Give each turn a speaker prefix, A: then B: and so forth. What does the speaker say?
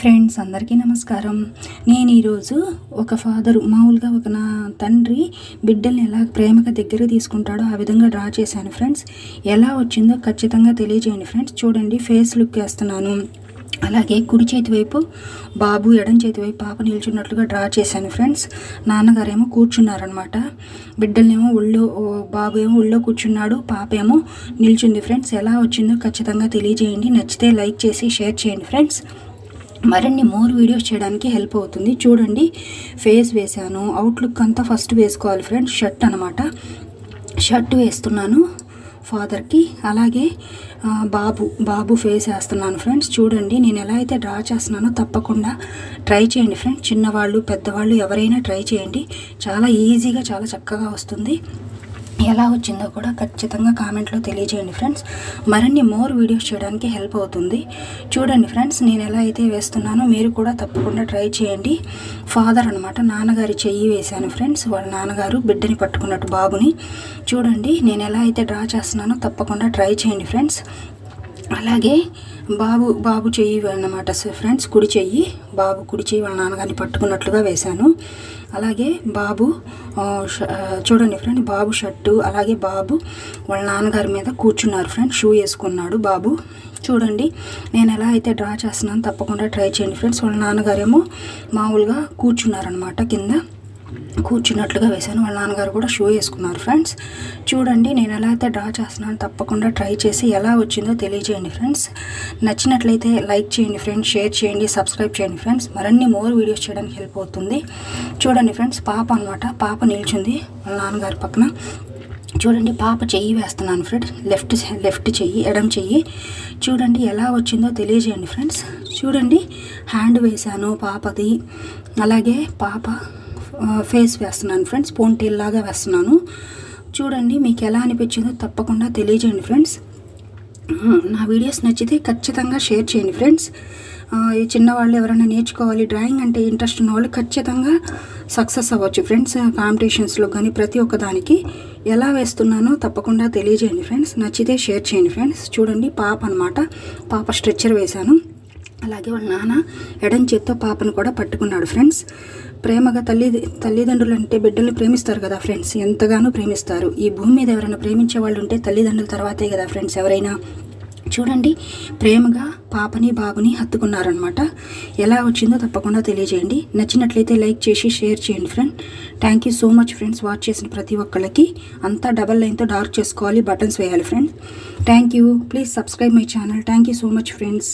A: Friends అందరికీ నమస్కారం. నేను ఈరోజు ఒక ఫాదరు మామూలుగా నా తండ్రి బిడ్డల్ని ఎలా ప్రేమగా దగ్గర తీసుకుంటాడో ఆ విధంగా డ్రా చేశాను ఫ్రెండ్స్. ఎలా వచ్చిందో ఖచ్చితంగా తెలియజేయండి ఫ్రెండ్స్. చూడండి, ఫేస్ లుక్ వేస్తున్నాను. అలాగే కుడి చేతి వైపు బాబు, ఎడం చేతి వైపు పాప నిల్చున్నట్లుగా డ్రా చేశాను ఫ్రెండ్స్. నాన్నగారేమో కూర్చున్నారనమాట. బిడ్డలనేమో బాబు ఏమో ఒళ్ళో కూర్చున్నాడు, పాప ఏమో నిల్చుంది ఫ్రెండ్స్. ఎలా వచ్చిందో ఖచ్చితంగా తెలియజేయండి. నచ్చితే లైక్ చేసి షేర్ చేయండి ఫ్రెండ్స్. మరిన్ని మోర్ వీడియోస్ చేయడానికి హెల్ప్ అవుతుంది. చూడండి, ఫేస్ వేసాను. అవుట్లుక్ అంతా ఫస్ట్ వేసుకోవాలి ఫ్రెండ్స్. షర్ట్ అనమాట, షర్ట్ వేస్తున్నాను ఫాదర్కి. అలాగే బాబు ఫేస్ వేస్తున్నాను ఫ్రెండ్స్. చూడండి, నేను ఎలా అయితే డ్రా చేస్తున్నానో తప్పకుండా ట్రై చేయండి ఫ్రెండ్స్. చిన్నవాళ్ళు పెద్దవాళ్ళు ఎవరైనా ట్రై చేయండి. చాలా ఈజీగా చాలా చక్కగా వస్తుంది. ఎలా వచ్చిందో కూడా ఖచ్చితంగా కామెంట్లో తెలియజేయండి ఫ్రెండ్స్. మరిన్ని మోర్ వీడియోస్ చేయడానికి హెల్ప్ అవుతుంది. చూడండి ఫ్రెండ్స్, నేను ఎలా అయితే వేస్తున్నానో మీరు కూడా తప్పకుండా ట్రై చేయండి. ఫాదర్ అనమాట, నాన్నగారి చెయ్యి వేశాను ఫ్రెండ్స్. వాళ్ళ నాన్నగారు బిడ్డని పట్టుకున్నట్టు బాబుని. చూడండి, నేను ఎలా అయితే డ్రా చేస్తున్నానో తప్పకుండా ట్రై చేయండి ఫ్రెండ్స్. అలాగే బాబు చెయ్యి అన్నమాట ఫ్రెండ్స్, కుడి చెయ్యి. బాబు కుడి చెయ్యి వాళ్ళ నాన్నగారిని పట్టుకున్నట్లుగా వేశాను. అలాగే బాబు చూడండి ఫ్రెండ్, బాబు షర్టు. అలాగే బాబు వాళ్ళ నాన్నగారి మీద కూర్చున్నారు ఫ్రెండ్స్. షూ వేసుకున్నాడు బాబు. చూడండి, నేను ఎలా అయితే డ్రా చేస్తున్నాను తప్పకుండా ట్రై చేయండి ఫ్రెండ్స్. వాళ్ళ నాన్నగారేమో మామూలుగా కూర్చున్నారనమాట, కింద కూర్చున్నట్లుగా వేశాను. వాళ్ళ నాన్నగారు కూడా షూ వేసుకున్నారు ఫ్రెండ్స్. చూడండి, నేను ఎలా అయితే డ్రా చేస్తున్నాను తప్పకుండా ట్రై చేసి ఎలా వచ్చిందో తెలియజేయండి ఫ్రెండ్స్. నచ్చినట్లయితే లైక్ చేయండి ఫ్రెండ్స్, షేర్ చేయండి, సబ్స్క్రైబ్ చేయండి ఫ్రెండ్స్. మరిన్ని మోర్ వీడియోస్ చేయడానికి హెల్ప్ అవుతుంది. చూడండి ఫ్రెండ్స్, పాప అనమాట, పాప నిల్చుంది వాళ్ళ నాన్నగారి పక్కన. చూడండి, పాప చెయ్యి వేస్తున్నాను ఫ్రెండ్స్, లెఫ్ట్ చెయ్యి, ఎడం చెయ్యి. చూడండి, ఎలా వచ్చిందో తెలియజేయండి ఫ్రెండ్స్. చూడండి, హ్యాండ్ వేశాను పాపది. అలాగే పాప ఫేస్ వేస్తున్నాను ఫ్రెండ్స్, పోన్టేల్ లాగా వేస్తున్నాను. చూడండి, మీకు ఎలా అనిపించిందో తప్పకుండా తెలియజేయండి ఫ్రెండ్స్. నా వీడియోస్ నచ్చితే ఖచ్చితంగా షేర్ చేయండి ఫ్రెండ్స్. ఈ చిన్నవాళ్ళు ఎవరైనా నేర్చుకోవాలి, డ్రాయింగ్ అంటే ఇంట్రెస్ట్ ఉన్న వాళ్ళు ఖచ్చితంగా సక్సెస్ అవ్వచ్చు ఫ్రెండ్స్. కాంపిటీషన్స్లో కానీ ప్రతి ఒక్క దానికి ఎలా వేస్తున్నానో తప్పకుండా తెలియజేయండి ఫ్రెండ్స్. నచ్చితే షేర్ చేయండి ఫ్రెండ్స్. చూడండి, పాప అనమాట, పాప స్ట్రెచ్చర్ వేశాను. అలాగే వాళ్ళ నాన్న ఎడం చేత్తో పాపను కూడా పట్టుకున్నాడు ఫ్రెండ్స్. ప్రేమగా తల్లిదండ్రులు అంటే బిడ్డల్ని ప్రేమిస్తారు కదా ఫ్రెండ్స్, ఎంతగానో ప్రేమిస్తారు. ఈ భూమి మీద ఎవరైనా ప్రేమించే వాళ్ళు ఉంటే తల్లిదండ్రుల తర్వాతే కదా ఫ్రెండ్స్ ఎవరైనా. చూడండి, ప్రేమగా పాపని బాబుని హత్తుకున్నారనమాట. ఎలా వచ్చిందో తప్పకుండా తెలియజేయండి. నచ్చినట్లయితే లైక్ చేసి షేర్ చేయండి friend. Thank you so much friends. Watch చేసిన ప్రతి ఒక్కళ్ళకి. అంతా డబల్ లైన్తో డార్క్ చేసుకోవాలి, బటన్స్ వేయాలి friends. Thank you. Please subscribe my channel. Thank you so much friends.